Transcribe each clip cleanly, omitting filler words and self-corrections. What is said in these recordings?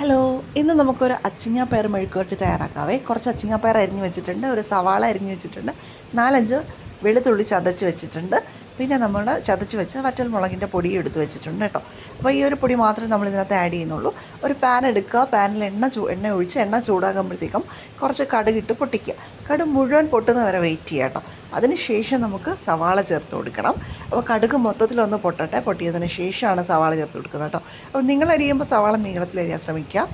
Hello, ഇന്ന് നമുക്കൊരു അച്ചിങ്ങാപ്പയർ മെഴുക്കുവരട്ടി തയ്യാറാക്കാവേ. കുറച്ച് അച്ചിങ്ങാപ്പയർ അരിഞ്ഞ് വെച്ചിട്ടുണ്ട്, ഒരു സവാള അരിഞ്ഞ് വെച്ചിട്ടുണ്ട്, 4-5 വെളുത്തുള്ളി ചതച്ച് വെച്ചിട്ടുണ്ട്, പിന്നെ നമ്മൾ ചതച്ച് വെച്ച വറ്റൽ മുളകിൻ്റെ പൊടി എടുത്ത് വെച്ചിട്ടുണ്ട് കേട്ടോ. അപ്പോൾ ഈ ഒരു പൊടി മാത്രമേ നമ്മൾ ഇതിനകത്ത് ആഡ് ചെയ്യുന്നുള്ളൂ. ഒരു പാൻ എടുക്കുക, പാനിൽ എണ്ണ ഒഴിച്ച് എണ്ണ ചൂടാകുമ്പോഴത്തേക്കും കുറച്ച് കടുകിട്ട് പൊട്ടിക്കുക. കടുക് മുഴുവൻ പൊട്ടുന്ന വരെ വെയിറ്റ് ചെയ്യുക കേട്ടോ. അതിന് ശേഷം നമുക്ക് സവാള ചേർത്ത് കൊടുക്കണം. അപ്പോൾ കടുക് മൊത്തത്തിലൊന്ന് പൊട്ടിയതിന് ശേഷമാണ് സവാള ചേർത്ത് കൊടുക്കുന്നത് കേട്ടോ. അപ്പോൾ നിങ്ങൾ അരിയുമ്പോൾ സവാള നീളത്തിലരിയാൻ ശ്രമിക്കുക.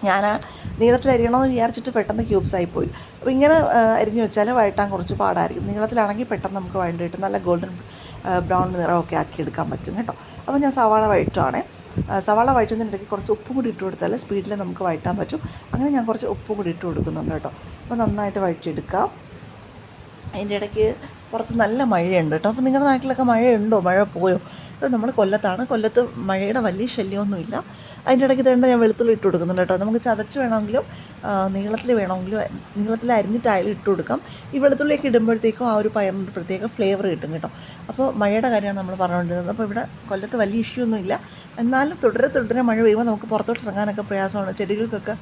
ഞാൻ നീളത്തിലരിയണമെന്ന് വിചാരിച്ചിട്ട് പെട്ടെന്ന് ക്യൂബ്സായി പോയി. അപ്പോൾ ഇങ്ങനെ അരിഞ്ഞു വെച്ചാൽ വഴട്ടാൻ കുറച്ച് പാടായിരിക്കും. നീളത്തിലാണെങ്കിൽ പെട്ടെന്ന് നമുക്ക് വഴണ്ടിട്ട് നല്ല ഗോൾഡൻ ബ്രൗൺ നിറമൊക്കെ ആക്കി എടുക്കാൻ പറ്റും കേട്ടോ. അപ്പോൾ ഞാൻ സവാള വഴറ്റുവാണേ. സവാള വഴറ്റുന്നതിനിടയ്ക്ക് കുറച്ച് ഉപ്പും കൂടി ഇട്ട് കൊടുത്താൽ സ്പീഡിൽ നമുക്ക് വഴറ്റാൻ പറ്റും. അങ്ങനെ ഞാൻ കുറച്ച് ഉപ്പും കൂടി ഇട്ട് കൊടുക്കുന്നുണ്ട് കേട്ടോ. അപ്പോൾ നന്നായിട്ട് വഴറ്റിയെടുക്കാം. അതിൻ്റെ ഇടയ്ക്ക് പുറത്ത് നല്ല മഴയുണ്ട് കേട്ടോ. അപ്പോൾ നിങ്ങളുടെ നാട്ടിലൊക്കെ മഴയുണ്ടോ? മഴ പോയോ? അപ്പോൾ നമ്മൾ കൊല്ലത്താണ്. കൊല്ലത്ത് മഴയുടെ വലിയ ശല്യമൊന്നുമില്ല. അതിൻ്റെ ഇടയ്ക്ക് തേണ്ട ഞാൻ വെളുത്തുള്ളി ഇട്ട് കൊടുക്കുന്നുണ്ട് കേട്ടോ. നമുക്ക് ചതച്ച് വേണമെങ്കിലും നീളത്തിൽ അരിഞ്ഞിട്ടായാലും ഇട്ട് കൊടുക്കാം. ഈ വെളുത്തുള്ളിയൊക്കെ ഇടുമ്പോഴത്തേക്കും ആ ഒരു പയറിൻ്റെ പ്രത്യേക ഫ്ലേവർ കിട്ടും കേട്ടോ. അപ്പോൾ മഴയുടെ കാര്യമാണ് നമ്മൾ പറഞ്ഞുകൊണ്ടിരുന്നത്. അപ്പോൾ ഇവിടെ കൊല്ലത്ത് വലിയ ഇഷ്യൂ ഒന്നുമില്ല. എന്നാലും തുടരെ മഴ പെയ്യുമ്പോൾ നമുക്ക് പുറത്തോട്ട് ഇറങ്ങാനൊക്കെ പ്രയാസമാണ്. ചെടികൾക്കൊക്കെ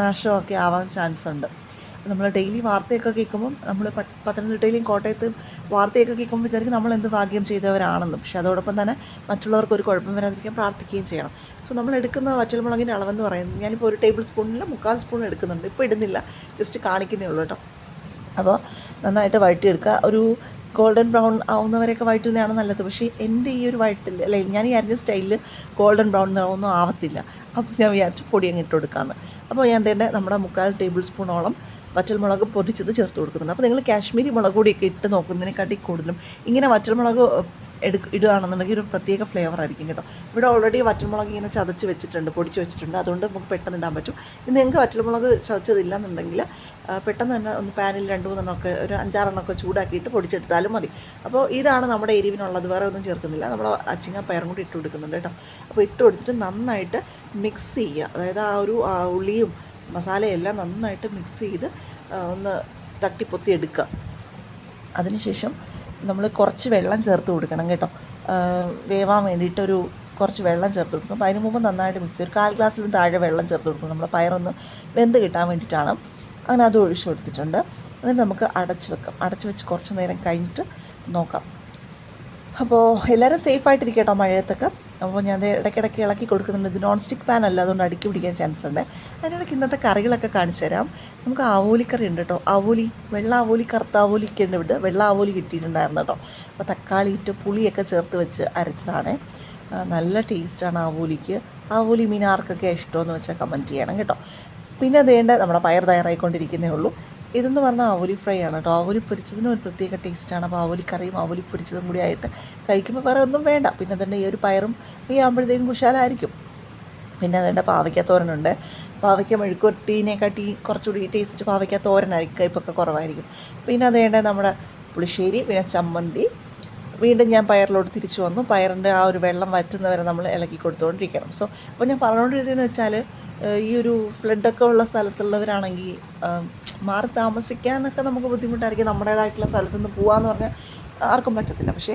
നാശമൊക്കെ ആവാൻ ചാൻസ് ഉണ്ട്. നമ്മൾ ഡെയിലി വാർത്തയൊക്കെ കേൾക്കുമ്പം നമ്മൾ പത്തനംതിട്ടയിലും കോട്ടയത്തും വാർത്തയൊക്കെ കേൾക്കുമ്പോൾ വിചാരിക്കും നമ്മൾ എന്ത് ഭാഗ്യം ചെയ്തവരാണെന്ന്. പക്ഷേ അതോടൊപ്പം തന്നെ മറ്റുള്ളവർക്ക് ഒരു കുഴപ്പം വരാതിരിക്കാൻ പ്രാർത്ഥിക്കുകയും ചെയ്യണം. സോ നമ്മൾ എടുക്കുന്ന വറ്റൽമുളകിൻ്റെ അളവെന്ന് പറയുന്നത് ഞാനിപ്പോൾ ഒരു ടേബിൾ സ്പൂണിൽ 3/4 സ്പൂൺ എടുക്കുന്നുണ്ട്. ഇപ്പോൾ ഇടുന്നില്ല, ജസ്റ്റ് കാണിക്കുന്നേ ഉള്ളൂ കേട്ടോ. അപ്പോൾ നന്നായിട്ട് വഴറ്റിയെടുക്കുക. ഒരു ഗോൾഡൻ ബ്രൗൺ ആവുന്നവരെയൊക്കെ വഴറ്റുന്നതാണ് നല്ലത്. പക്ഷേ എൻ്റെ ഈ ഒരു വഴറ്റിൽ ഞാൻ ഈ അരിഞ്ഞ സ്റ്റൈലിൽ ഗോൾഡൻ ബ്രൗൺ ഒന്നും ആവത്തില്ല. അപ്പോൾ ഞാൻ വിചാരിച്ചു പൊടി അങ്ങ് ഇട്ട് കൊടുക്കാമെന്ന്. അപ്പോൾ ഞാൻ തന്നെ നമ്മുടെ 3/4 ടേബിൾ സ്പൂണോളം വറ്റൽമുളക് പൊടിച്ചത് ചേർത്ത് കൊടുക്കുന്നുണ്ട്. അപ്പോൾ നിങ്ങൾ കാശ്മീരി മുളക് പൊടിയൊക്കെ ഇട്ട് നോക്കുന്നതിനെക്കാട്ടി കൂടുതലും ഇങ്ങനെ വറ്റൽമുളക് ഇടുകയാണെന്നുണ്ടെങ്കിൽ ഒരു പ്രത്യേക ഫ്ലേവർ ആയിരിക്കും കേട്ടോ. ഇവിടെ ഓൾറെഡി വറ്റൽമുളക് ഇങ്ങനെ ചതച്ച് വെച്ചിട്ടുണ്ട്, പൊടിച്ച് വെച്ചിട്ടുണ്ട്. അതുകൊണ്ട് നമുക്ക് പെട്ടെന്ന് ഇടാൻ പറ്റും. ഇനി നിങ്ങൾക്ക് വറ്റൽമുളക് ചതച്ചതില്ല എന്നുണ്ടെങ്കിൽ പെട്ടെന്ന് തന്നെ ഒന്ന് പാനിൽ 2-3 ഒരു 5-6 ചൂടാക്കിയിട്ട് പൊടിച്ചെടുത്താലും മതി. അപ്പോൾ ഇതാണ് നമ്മുടെ എരിവിനുള്ളത്, വേറെ ഒന്നും ചേർക്കുന്നില്ല. നമ്മൾ അച്ചിങ്ങാപ്പയറും കൂടി ഇട്ട് കൊടുക്കുന്നുണ്ട് കേട്ടോ. അപ്പോൾ ഇട്ട് കൊടുത്തിട്ട് നന്നായിട്ട് മിക്സ് ചെയ്യുക. അതായത് ആ ഒരു ഉള്ളിയും മസാലയെല്ലാം നന്നായിട്ട് മിക്സ് ചെയ്ത് ഒന്ന് തട്ടിപ്പൊത്തി എടുക്കുക. അതിനുശേഷം നമ്മൾ കുറച്ച് വെള്ളം ചേർത്ത് കൊടുക്കണം കേട്ടോ. വേവാൻ വേണ്ടിയിട്ടൊരു കുറച്ച് വെള്ളം ചേർത്ത് കൊടുക്കും. അപ്പോൾ അതിന് മുമ്പ് നന്നായിട്ട് മിക്സ് ചെയ്യും. 1/4 ഗ്ലാസ്സിലും താഴെ വെള്ളം ചേർത്ത് കൊടുക്കും. നമ്മൾ പയറൊന്ന് വെന്ത് കിട്ടാൻ വേണ്ടിയിട്ടാണ്. അങ്ങനെ അത് ഒഴിച്ചു കൊടുത്തിട്ടുണ്ട്. എന്നിട്ട് നമുക്ക് അടച്ച് വെച്ച് കുറച്ച് നേരം കഴിഞ്ഞിട്ട് നോക്കാം. അപ്പോൾ എല്ലാവരും സേഫായിട്ടിരിക്കട്ടോ മഴയത്തൊക്കെ. അപ്പോൾ ഞാൻ ഇടയ്ക്കിടയ്ക്ക് ഇളക്കി കൊടുക്കുന്നുണ്ട്. ഇത് നോൺ സ്റ്റിക്ക് പാൻ അല്ല, അതുകൊണ്ട് അടുക്കി പിടിക്കാൻ ചാൻസ് ഉണ്ട്. അതിനിടയ്ക്ക് ഇന്നത്തെ കറികളൊക്കെ കാണിച്ചു തരാം. നമുക്ക് ആവോലിക്കറി ഉണ്ട് കേട്ടോ. ആവോലി, വെള്ള ആവോലി, കറുത്ത ആവോലിക്ക് ഉണ്ട് ഇവിടെ. വെള്ള ആവോലി കിട്ടിയിട്ടുണ്ടായിരുന്നു കേട്ടോ. അപ്പോൾ തക്കാളി ഇട്ട് പുളിയൊക്കെ ചേർത്ത് വെച്ച് അരച്ചതാണ്. നല്ല ടേസ്റ്റാണ് ആവോലിക്ക്. ആവോലി മീൻ ആർക്കൊക്കെ ഇഷ്ടമെന്ന് വെച്ചാൽ കമൻറ്റ് ചെയ്യണം കേട്ടോ. പിന്നെ അതേണ്ട നമ്മുടെ പയർ തയ്യാറായിക്കൊണ്ടിരിക്കുന്നേ ഉള്ളൂ. ഇതെന്ന് പറഞ്ഞാൽ ആവോലി ഫ്രൈ ആണ് കേട്ടോ. ആവോലി പൊരിച്ചതിന് ഒരു പ്രത്യേക ടേസ്റ്റാണ്. അപ്പോൾ ആവോലിക്കറിയും ആവോലി പൊരിച്ചതും കൂടി ആയിട്ട് കഴിക്കുമ്പോൾ വേറെ ഒന്നും വേണ്ട. പിന്നെ തന്നെ ഈ ഒരു പയറും ഈ ആകുമ്പോഴത്തേക്കും കുശാലായിരിക്കും. പിന്നെ അതേണ്ട പാവയ്ക്ക തോരനുണ്ട്. പാവയ്ക്ക മെഴുക്കുവരട്ടീനെക്കാട്ടി കുറച്ചുകൂടി ടേസ്റ്റ് പാവയ്ക്ക തോരനായിരിക്കും, കയ്പ്പൊക്കെ കുറവായിരിക്കും. പിന്നെ അതേണ്ട നമ്മുടെ പുളിശ്ശേരി, പിന്നെ ചമ്മന്തി. വീണ്ടും ഞാൻ പയറിലോട്ട് തിരിച്ചു വന്നു. പയറിൻ്റെ ആ ഒരു വെള്ളം വറ്റുന്നവരെ നമ്മൾ ഇളക്കി കൊടുത്തുകൊണ്ടിരിക്കണം. സോ അപ്പോൾ ഞാൻ പറഞ്ഞുകൊണ്ടിരുന്നതെന്ന് വെച്ചാൽ ഈ ഒരു ഫ്ലഡൊക്കെ ഉള്ള സ്ഥലത്തുള്ളവരാണെങ്കിൽ മാറി താമസിക്കാനൊക്കെ നമുക്ക് ബുദ്ധിമുട്ടായിരിക്കും. നമ്മുടേതായിട്ടുള്ള സ്ഥലത്തു നിന്ന് പോകാമെന്ന് പറഞ്ഞാൽ ആർക്കും പറ്റത്തില്ല. പക്ഷേ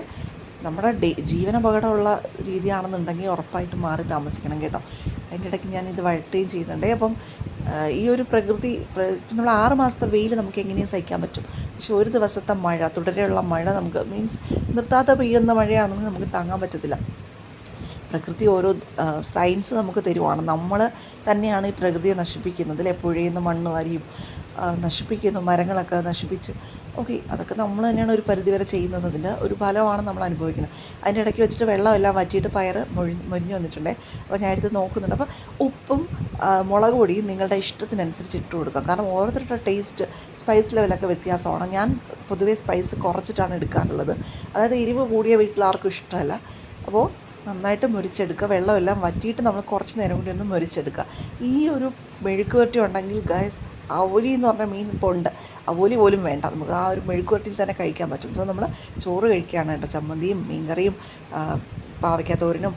നമ്മുടെ ജീവനപകടമുള്ള രീതിയാണെന്നുണ്ടെങ്കിൽ ഉറപ്പായിട്ടും മാറി താമസിക്കണം കേട്ടോ. അതിൻ്റെ ഇടയ്ക്ക് ഞാനിത് വഴറ്റുകയും ചെയ്യുന്നുണ്ട്. അപ്പം ഈ ഒരു നമ്മൾ 6 മാസത്തെ വെയിൽ നമുക്ക് എങ്ങനെയും സഹിക്കാൻ പറ്റും. പക്ഷെ ഒരു ദിവസത്തെ മഴ, തുടരെയുള്ള മഴ നമുക്ക് നിർത്താതെ പെയ്യുന്ന മഴയാണെന്ന് നമുക്ക് താങ്ങാൻ പറ്റത്തില്ല. പ്രകൃതി ഓരോ സയൻസ് നമുക്ക് തരുവാണ്. നമ്മൾ തന്നെയാണ് ഈ പ്രകൃതിയെ നശിപ്പിക്കുന്നത്. എപ്പോഴേന്ന് മണ്ണ് വാരിയും നശിപ്പിക്കുന്നു, മരങ്ങളൊക്കെ നശിപ്പിച്ച്. ഓക്കെ, അതൊക്കെ നമ്മൾ തന്നെയാണ് ഒരു പരിധിവരെ ചെയ്യുന്നതിൻ്റെ ഒരു ഫലമാണ് നമ്മൾ അനുഭവിക്കുന്നത്. അതിൻ്റെ ഇടയ്ക്ക് വെച്ചിട്ട് വെള്ളമെല്ലാം വറ്റിയിട്ട് പയർ മൊരിഞ്ഞ് വന്നിട്ടുണ്ടേ. അപ്പോൾ ഞാൻ എടുത്ത് നോക്കുന്നുണ്ട്. അപ്പോൾ ഉപ്പും മുളക് പൊടിയും നിങ്ങളുടെ ഇഷ്ടത്തിനനുസരിച്ച് ഇട്ട് കൊടുക്കാം. കാരണം ഓരോരുത്തരുടെ ടേസ്റ്റ്, സ്പൈസ് ലെവലൊക്കെ വ്യത്യാസമാണ്. ഞാൻ പൊതുവേ സ്പൈസ് കുറച്ചിട്ടാണ് എടുക്കാറുള്ളത്. അതായത് എരിവ് കൂടിയ വീട്ടിൽ ആർക്കും ഇഷ്ടമല്ല. അപ്പോൾ നന്നായിട്ട് മുരിച്ചെടുക്കുക. വെള്ളമെല്ലാം വറ്റിയിട്ട് നമ്മൾ കുറച്ച് നേരം കൂടി ഒന്ന് മുരിച്ചെടുക്കുക. ഈ ഒരു മെഴുക്കുവരട്ടി ഉണ്ടെങ്കിൽ ഗൈസ്, അവോലി എന്ന് പറഞ്ഞ മീൻ ഇപ്പോൾ ഉണ്ട്, അവോലി പോലും വേണ്ട, നമുക്ക് ആ ഒരു മെഴുക്കുവരട്ടിയിൽ തന്നെ കഴിക്കാൻ പറ്റും. സോ നമ്മൾ ചോറ് കഴിക്കുകയാണ് കേട്ടോ. ചമ്മന്തിയും മീൻകറിയും പാവയ്ക്ക തോരനും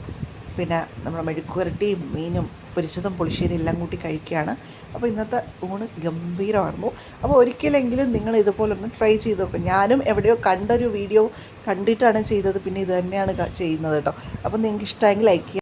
പിന്നെ നമ്മുടെ മെഴുക്കുവരട്ടിയും മീനും പൊരിച്ചതും പുളിശ്ശേരി എല്ലാം കൂട്ടി കഴിക്കുകയാണ്. അപ്പോൾ ഇന്നത്തെ ഊണ് ഗംഭീരമായിരുന്നു. അപ്പോൾ ഒരിക്കലെങ്കിലും നിങ്ങൾ ഇതുപോലൊന്ന് ട്രൈ ചെയ്ത് നോക്കും. ഞാനും എവിടെയോ കണ്ടൊരു വീഡിയോ കണ്ടിട്ടാണ് ചെയ്തത്. പിന്നെ ഇത് തന്നെയാണ് ചെയ്യുന്നത് കേട്ടോ. അപ്പോൾ നിങ്ങൾക്ക് ഇഷ്ടമെങ്കിൽ ലൈക്ക് ചെയ്യുക.